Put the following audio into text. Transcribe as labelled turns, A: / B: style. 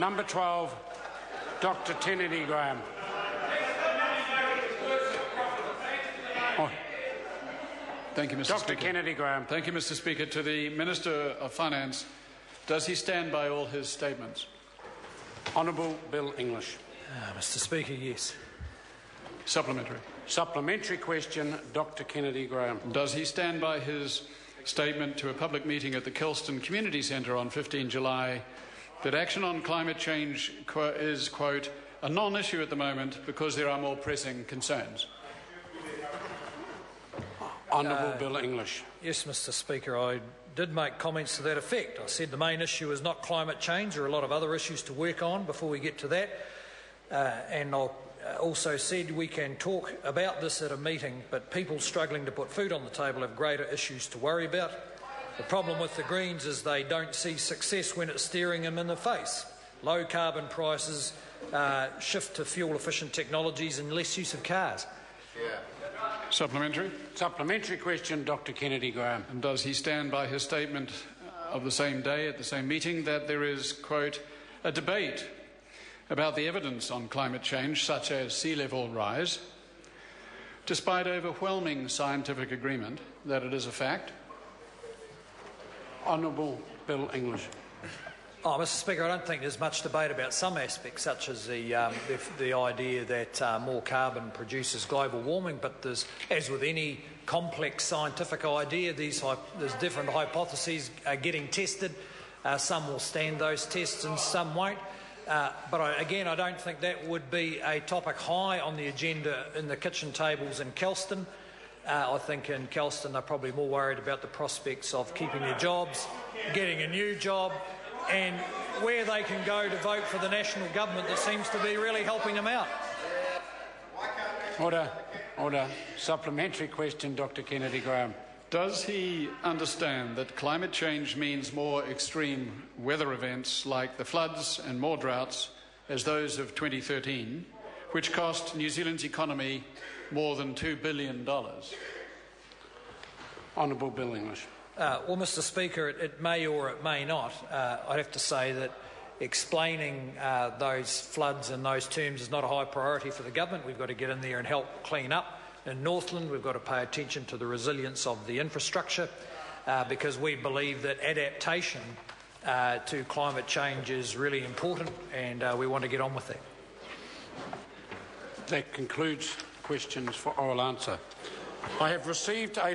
A: Number 12, Dr. Kennedy Graham. Oh.
B: Thank you, Mr.
A: Dr.
B: Speaker.
A: Kennedy Graham.
B: Thank you, Mr. Speaker. To the Minister of Finance, does he stand by all his statements?
A: Honourable Bill English.
C: Mr. Speaker, yes.
B: Supplementary.
A: Supplementary question, Dr. Kennedy Graham.
B: Does he stand by his statement to a public meeting at the Kelston Community Centre on 15 July that action on climate change is, quote, a non-issue at the moment because there are more pressing concerns?
A: Honourable Bill English.
C: Yes, Mr. Speaker, I did make comments to that effect. I said the main issue is not climate change. There are a lot of other issues to work on before we get to that. And I also said we can talk about this at a meeting, but people struggling to put food on the table have greater issues to worry about. The problem with the Greens is they don't see success when it's staring them in the face. Low carbon prices, shift to fuel-efficient technologies and less use of cars.
B: Supplementary.
A: Supplementary question, Dr. Kennedy Graham.
B: And does he stand by his statement of the same day at the same meeting that there is, quote, a debate about the evidence on climate change, such as sea level rise, despite overwhelming scientific agreement that it is a fact?
A: Honourable Bill English.
C: Mr. Speaker, I don't think there's much debate about some aspects, such as the idea that more carbon produces global warming, but there's, as with any complex scientific idea, there's different hypotheses getting tested. Some will stand those tests and some won't. But again, I don't think that would be a topic high on the agenda in the kitchen tables in Kelston. I think in Kelston they're probably more worried about the prospects of keeping their jobs, getting a new job, and where they can go to vote for the national government that seems to be really helping them out.
A: Order. Order. Supplementary question, Dr. Kennedy Graham.
B: Does he understand that climate change means more extreme weather events like the floods and more droughts as those of 2013, which cost New Zealand's economy more than $2 billion?
A: Honourable Bill English.
C: Well, Mr. Speaker, it may or it may not. I'd have to say that explaining those floods in those terms is not a high priority for the government. We've got to get in there and help clean up. In Northland, we've got to pay attention to the resilience of the infrastructure because we believe that adaptation to climate change is really important, and we want to get on with that.
A: That concludes questions for oral answer. I have received a